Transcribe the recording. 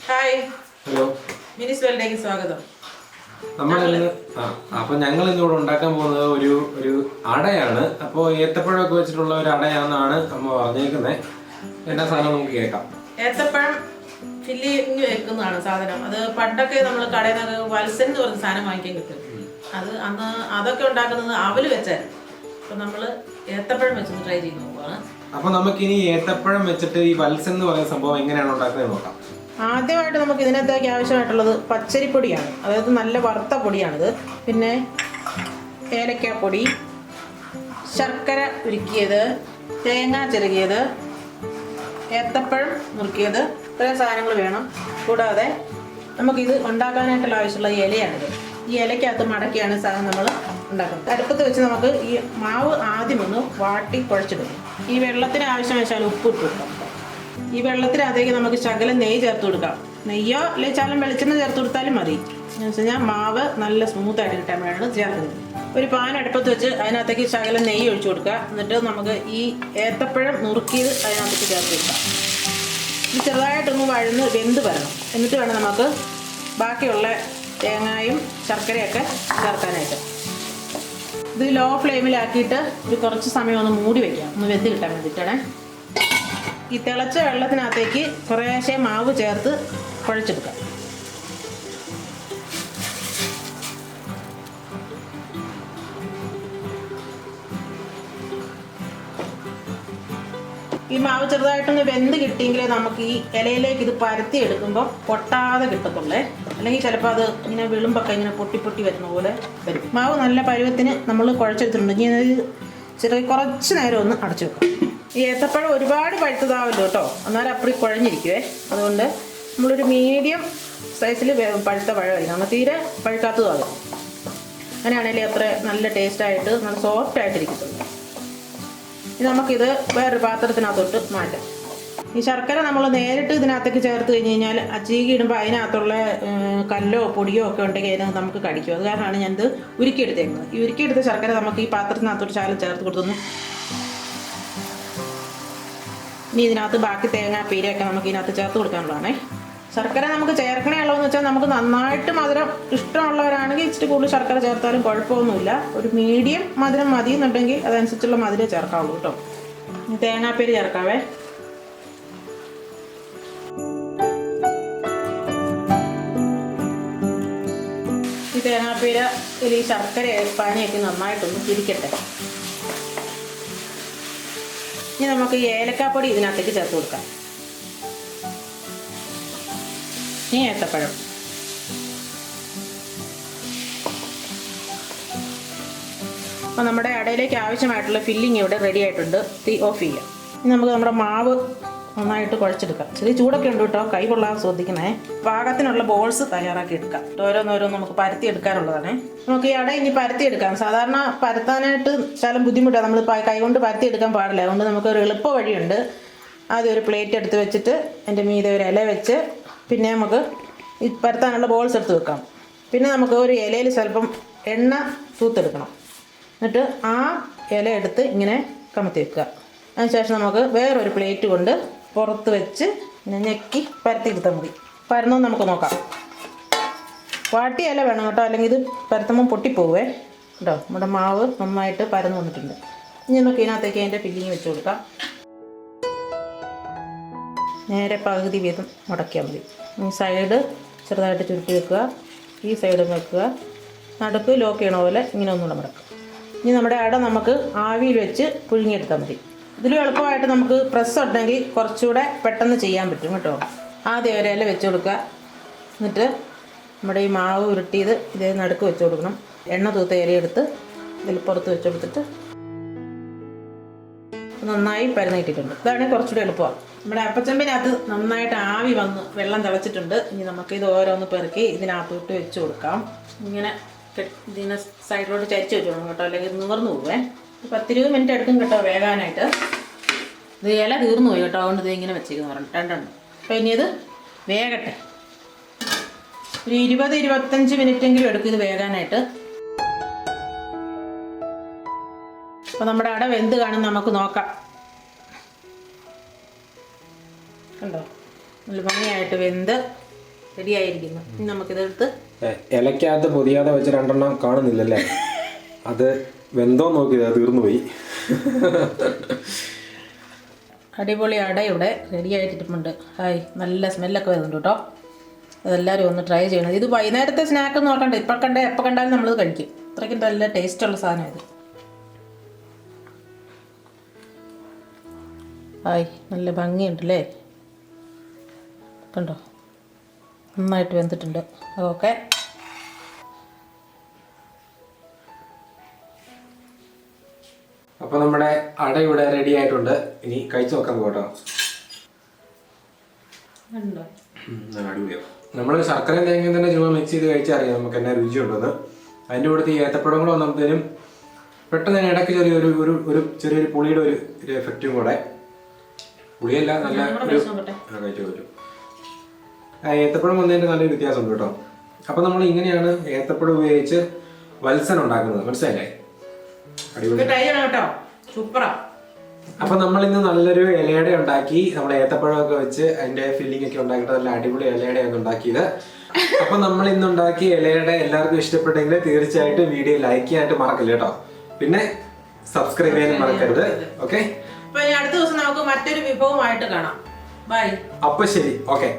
Hi, hello, മിനിസ് വേൾഡിലേക്ക് സ്വാഗതം. അപ്പൊ ഞങ്ങൾ ഇന്നിവിടെ ഉണ്ടാക്കാൻ പോകുന്നത് ഒരു അടയാണ്. അപ്പോൾ ഏത്തപ്പഴമൊക്കെ വെച്ചിട്ടുള്ള ഒരു അടയാണെന്നാണ് അമ്മ പറഞ്ഞേക്കുന്നത്. എന്നാ സാധനം നമുക്ക് കേൾക്കാം. ഏത്തപ്പഴം ഫില്ലിങ് വെക്കുന്നതാണ് സാധനം. അത് പണ്ടൊക്കെ നമ്മൾ കടയിൽ നിന്ന് വത്സൻ എന്ന് പറഞ്ഞ സാധനം വാങ്ങിക്കാൻ കിട്ടും. അന്ന് അതൊക്കെ ഉണ്ടാക്കുന്നത് അവല് വെച്ചായിരുന്നു. അപ്പൊ നമ്മള് ഏത്തപ്പഴം വെച്ചൊന്ന് ട്രൈ ചെയ്ത് നോക്കുകയാണ്. അപ്പൊ നമുക്കിനി ഏത്തപ്പഴം വെച്ചിട്ട് ഈ വത്സൻ എന്ന് പറയുന്ന സംഭവം എങ്ങനെയാണ് ഉണ്ടാക്കുന്നത് നോക്കാം. ആദ്യമായിട്ട് നമുക്ക് ഇതിനകത്തേക്ക് ആവശ്യമായിട്ടുള്ളത് പച്ചരിപ്പൊടിയാണ്. അതായത് നല്ല വറുത്ത പൊടിയാണിത്. പിന്നെ ഏലക്കാപ്പൊടി, ശർക്കര ഉരുക്കിയത്, തേങ്ങ ചിരകിയത്, ഏത്തപ്പഴം നുറുക്കിയത്, ഇത്രയും സാധനങ്ങൾ വേണം. കൂടാതെ നമുക്കിത് ഉണ്ടാക്കാനായിട്ടുള്ള ആവശ്യമുള്ള ഇലയാണിത്. ഈ ഇലയ്ക്കകത്ത് മടക്കിയാണ് സാധനം നമ്മൾ ഉണ്ടാക്കുന്നത്. അടുപ്പത്ത് വെച്ച് നമുക്ക് ഈ മാവ് ആദ്യം ഒന്ന് വാട്ടി കുഴച്ചിടും. ഈ വെള്ളത്തിന് ആവശ്യം വെച്ചാൽ ഉപ്പ് ഇട്ട് കൊടുക്കാം. ഈ വെള്ളത്തിനകത്തേക്ക് നമുക്ക് ശകലം നെയ്യ് ചേർത്ത് കൊടുക്കാം. നെയ്യോ അല്ലെങ്കിൽ ശകലം വെളിച്ചെണ്ണ ചേർത്ത് കൊടുത്താലും മതി. എന്ന് വെച്ച് കഴിഞ്ഞാൽ മാവ് നല്ല സ്മൂത്തായിട്ട് കിട്ടാൻ വേണ്ടിയാണ് ചേർക്കുന്നത്. ഒരു പാൻ അടുപ്പത്ത് വെച്ച് അതിനകത്തേക്ക് ശകലം നെയ്യ് ഒഴിച്ചു കൊടുക്കുക. എന്നിട്ട് നമുക്ക് ഈ ഏത്തപ്പഴം നുറുക്കിയത് അതിനകത്തേക്ക് ചേർത്ത് കൊടുക്കാം. ഇത് ചെറുതായിട്ടൊന്ന് വഴന്ന് വെന്ത് വരണം. എന്നിട്ട് വേണം നമുക്ക് ബാക്കിയുള്ള തേങ്ങയും ശർക്കരയൊക്കെ ചേർക്കാനായിട്ട്. ഇത് ലോ ഫ്ലെയിമിലാക്കിയിട്ട് ഒരു കുറച്ച് സമയം ഒന്ന് മൂടി വയ്ക്കാം, ഒന്ന് വെന്ത് കിട്ടാൻ വേണ്ടിയിട്ടാണ്. ഈ തിളച്ച വെള്ളത്തിനകത്തേക്ക് കുറേശ്ശെ മാവ് ചേർത്ത് കുഴച്ചെടുക്കാം. ഈ മാവ് ചെറുതായിട്ടൊന്ന് വെന്ത് കിട്ടിയെങ്കിലേ നമുക്ക് ഈ ഇലയിലേക്ക് ഇത് പരത്തി എടുക്കുമ്പോൾ പൊട്ടാതെ കിട്ടത്തുള്ളേ. അല്ലെങ്കിൽ ചിലപ്പോൾ അത് ഇങ്ങനെ വിളുമ്പൊക്കെ ഇങ്ങനെ പൊട്ടി പൊട്ടി വരുന്ന പോലെ വരും. മാവ് നല്ല പരുവത്തിന് നമ്മൾ കുഴച്ചെടുത്തിട്ടുണ്ട്. ഇനി ചെറിയ കുറച്ച് നേരം ഒന്ന് അടച്ചു വെക്കാം. ഈ ഏത്തപ്പഴം ഒരുപാട് പഴുത്തതാവല്ലോ കേട്ടോ, എന്നാലും അപ്പടി കുഴഞ്ഞിരിക്കുവേ. അതുകൊണ്ട് നമ്മളൊരു മീഡിയം സൈസിൽ പഴുത്ത പഴമായിരിക്കും. നമ്മൾ തീരെ പഴുക്കാത്തതാകും. അങ്ങനെയാണെങ്കിൽ അത്ര നല്ല ടേസ്റ്റായിട്ട് നല്ല സോഫ്റ്റ് ആയിട്ടിരിക്കത്തുള്ളൂ. ഇനി നമുക്കിത് വേറൊരു പാത്രത്തിനകത്തോട്ട് മാറ്റാം. ഈ ശർക്കര നമ്മൾ നേരിട്ട് ഇതിനകത്തേക്ക് ചേർത്ത് കഴിഞ്ഞ് കഴിഞ്ഞാൽ ചീകി ഇടുമ്പോൾ അതിനകത്തുള്ള കല്ലോ പൊടിയോ ഒക്കെ ഉണ്ടെങ്കിൽ അതിനകത്ത് നമുക്ക് കടിക്കും. അത് കാരണമാണ് ഞാനിത് ഉരുക്കിയെടുത്തേക്കുന്നത്. ഈ ഉരുക്കിയെടുത്ത ശർക്കര നമുക്ക് ഈ പാത്രത്തിനകത്തോട്ട് ശകലം ചേർത്ത് കൊടുത്തൊന്ന്. ഇനി ഇതിനകത്ത് ബാക്കി തേങ്ങാപ്പീരയൊക്കെ നമുക്ക് ഇതിനകത്ത് ചേർത്ത് കൊടുക്കാനുള്ളതാണേ. ശർക്കര നമുക്ക് ചേർക്കണേ ഉള്ളതെന്ന് വെച്ചാൽ നമുക്ക് നന്നായിട്ട് മധുരം ഇഷ്ടമുള്ളവരാണെങ്കിൽ ഇച്ചിരി കൂടുതൽ ശർക്കര ചേർത്താലും കുഴപ്പമൊന്നുമില്ല. ഒരു മീഡിയം മധുരം മതി എന്നുണ്ടെങ്കിൽ അതനുസരിച്ചുള്ള മധുരം ചേർക്കാവുള്ളൂ കേട്ടോ. തേങ്ങാപ്പീര് ചേർക്കാവേ. ഈ തേങ്ങാപ്പീര ഈ ശർക്കര പാനിയൊക്കെ നന്നായിട്ടൊന്ന് തിരിക്കട്ടെ. ഇനി നമുക്ക് ഈ ഏലക്കാപ്പൊടി ഇതിനകത്തേക്ക് ചേർത്ത് കൊടുക്കാം. ഈ ഏത്തപ്പഴം, അപ്പോൾ നമ്മുടെ അടയിലേക്ക് ആവശ്യമായിട്ടുള്ള ഫില്ലിങ് ഇവിടെ റെഡി ആയിട്ടുണ്ട്. തീ ഓഫ് ചെയ്യാം. ഇനി നമുക്ക് നമ്മുടെ മാവ് നന്നായിട്ട് കുഴച്ചെടുക്കാം. ചെറിയ ചൂടൊക്കെ ഉണ്ട് കേട്ടോ, കൈ കൊള്ളാൻ ശ്രദ്ധിക്കണേ. പാകത്തിനുള്ള ബോൾസ് തയ്യാറാക്കി എടുക്കാം. ഓരോന്നോരോന്ന് നമുക്ക് പരത്തി എടുക്കാനുള്ളതാണ്. നമുക്ക് ഈ അട ഇനി പരത്തി എടുക്കാം. സാധാരണ പരത്താനായിട്ട് ശകലം ബുദ്ധിമുട്ടാണ്. നമ്മൾ കൈ കൊണ്ട് പരത്തി എടുക്കാൻ പാടില്ല. അതുകൊണ്ട് നമുക്കൊരു എളുപ്പ വഴിയുണ്ട്. ആദ്യം ഒരു പ്ലേറ്റ് എടുത്ത് വെച്ചിട്ട് അതിൻ്റെ മീതെ ഒരു ഇല വെച്ച് പിന്നെ നമുക്ക് ഈ പരത്താനുള്ള ബോൾസ് എടുത്ത് വെക്കാം. പിന്നെ നമുക്ക് ഒരു ഇലയിൽ സ്വല്പം എണ്ണ തൂത്തെടുക്കണം. എന്നിട്ട് ആ ഇല എടുത്ത് ഇങ്ങനെ കമത്തി വെക്കുക. അതിനുശേഷം നമുക്ക് വേറൊരു പ്ലേറ്റ് കൊണ്ട് പുറത്ത് വെച്ച് ഞെക്കി പരത്തി എടുത്താൽ മതി. പരന്നൊന്ന് നമുക്ക് നോക്കാം. വാട്ടിയ ഇല വേണം കേട്ടോ, അല്ലെങ്കിൽ ഇത് പരത്തുമ്പോൾ പൊട്ടിപ്പോവേ കേട്ടോ. നമ്മുടെ മാവ് നന്നായിട്ട് പരന്ന് വന്നിട്ടുണ്ട്. ഇനി നമുക്ക് ഇതിനകത്തേക്ക് അതിൻ്റെ ഫില്ലിങ് വെച്ച് കൊടുക്കാം. നേരെ പകുതി വീതം മുടക്കിയാൽ മതി. ഈ സൈഡ് ചെറുതായിട്ട് ചുരുട്ടി വെക്കുക, ഈ സൈഡും വെക്കുക. നടുക്ക് ലോക്ക് ചെയ്യണ പോലെ ഇങ്ങനെ ഒന്നുകൂടെ മുടക്കുക. ഇനി നമ്മുടെ അട നമുക്ക് ആവിയിൽ വെച്ച് പുഴുങ്ങിയെടുത്താൽ മതി. ഇതിലും എളുപ്പമായിട്ട് നമുക്ക് പ്രസ് ഉണ്ടെങ്കിൽ കുറച്ചുകൂടെ പെട്ടെന്ന് ചെയ്യാൻ പറ്റും കേട്ടോ. ആദ്യം ഒരു ഇല വെച്ച് കൊടുക്കുക. എന്നിട്ട് നമ്മുടെ ഈ മാവ് ഉരുട്ടിയത് ഇതേ നടുക്ക് വെച്ച് കൊടുക്കണം. എണ്ണ തൂത്ത ഇലയെടുത്ത് ഇതിൽ പുറത്ത് വെച്ച് കൊടുത്തിട്ട് നന്നായി പരന്നിട്ടിട്ടുണ്ട്. ഇതാണെങ്കിൽ കുറച്ചുകൂടി എളുപ്പമാണ്. നമ്മുടെ അപ്പച്ചമ്പിനകത്ത് നന്നായിട്ട് ആവി വന്ന് വെള്ളം തിളച്ചിട്ടുണ്ട്. ഇനി നമുക്കിത് ഓരോന്ന് പെറുക്കി ഇതിനകത്തോട്ട് വെച്ച് കൊടുക്കാം. ഇങ്ങനെ ഇതിനെ സൈഡിലോട്ട് ചരിച്ച് വെച്ച് കൊടുക്കണം കേട്ടോ, അല്ലെങ്കിൽ നിവർന്നു പോവേ. 10-20 മിനിറ്റ് എടുക്കും കേട്ടോ വേകാനായിട്ട്. ഇത് ഇല തീർന്നു പോയി കേട്ടോ, അതുകൊണ്ട് ഇത് ഇങ്ങനെ വെച്ചേക്കെന്ന് പറഞ്ഞു രണ്ടെണ്ണം. അപ്പോൾ ഇനി ഇത് വേകട്ടെ. ഒരു 20-25 മിനിറ്റെങ്കിലും എടുക്കും ഇത് വേകാനായിട്ട്. അപ്പോൾ നമ്മുടെ അട വെന്ത് കാണും, നമുക്ക് നോക്കാം. കണ്ടോ, നല്ല ഭംഗിയായിട്ട് വെന്ത് റെഡിയായിരിക്കുന്നു. ഇനി നമുക്കിതെടുത്ത് ഇലക്കകത്ത് പൊതിയാതെ വെച്ച് 2 എണ്ണം കാണുന്നില്ലല്ലേ? അത് വെന്തോ നോക്കിയത് തീർന്നു പോയി. അടിപൊളി അട ഇവിടെ റെഡി ആയിട്ടിട്ടുണ്ട്. ഹായ്, നല്ല സ്മെല്ലൊക്കെ വരുന്നുണ്ട് കേട്ടോ. അതെല്ലാവരും ഒന്ന് ട്രൈ ചെയ്യണം. ഇത് വൈകുന്നേരത്തെ സ്നാക്ക് നോക്കണ്ട, എപ്പോൾ കണ്ടാലും നമ്മളത് കഴിക്കും. അത്രയ്ക്കും നല്ല ടേസ്റ്റുള്ള സാധനം ഇത്. ഹായ്, നല്ല ഭംഗിയുണ്ടല്ലേ? കണ്ടോ, നന്നായിട്ട് വെന്തിട്ടുണ്ട്. ഓക്കെ, അപ്പൊ നമ്മുടെ അട ഇവിടെ റെഡി ആയിട്ടുണ്ട്. ഇനി കഴിച്ചു നോക്കാൻ പോകട്ടോ. അടിപൊളിയാവും. നമ്മൾ ശർക്കരയും തേങ്ങയും തന്നെ ചുമ്മാ മിക്സ് ചെയ്ത് കഴിച്ചറിയാം നമുക്ക് എന്നാ രുചിയുണ്ടെന്ന്. അതിൻ്റെ കൂടെ ഈ ഏത്തപ്പഴം കൂടെ വന്നപ്പോഴത്തേനും പെട്ടെന്ന് ഇടയ്ക്ക് ചെറിയൊരു പുളിയുടെ ഒരു എഫക്റ്റും കൂടെ. പുളിയല്ല, നല്ല കഴിച്ചു പറ്റും. ഏത്തപ്പഴം വന്നതിൻ്റെ നല്ലൊരു വ്യത്യാസമുണ്ട് കേട്ടോ. അപ്പം നമ്മൾ ഇങ്ങനെയാണ് ഏത്തപ്പഴം ഉപയോഗിച്ച് വത്സൻ ഉണ്ടാക്കുന്നത്, മനസ്സിലായില്ലേ? അടിപൊളി. അപ്പൊ നമ്മൾ ഇന്ന് നല്ലൊരു ഇലയട ഉണ്ടാക്കി. നമ്മൾ ഏത്തപ്പഴമൊക്കെ വെച്ച് അതിന്റെ ഫില്ലിംഗ് ഒക്കെ ഉണ്ടാക്കിയിട്ട് നല്ല അടിപൊളി ഇലയടയാണ് ഉണ്ടാക്കിയത്. അപ്പൊ നമ്മൾ ഇന്ന് ഉണ്ടാക്കിയ ഇലയട എല്ലാവർക്കും ഇഷ്ടപ്പെട്ടെങ്കിൽ തീർച്ചയായിട്ടും വീഡിയോ ലൈക്ക് ചെയ്യാനായിട്ട് മറക്കില്ല കേട്ടോ. പിന്നെ സബ്സ്ക്രൈബ് ചെയ്യാനും മറക്കരുത്. ഓക്കെ, അടുത്ത ദിവസം നമുക്ക് മറ്റൊരു വിഭവമായിട്ട് കാണാം. ബൈ. അപ്പൊ ശരി, ഓക്കെ.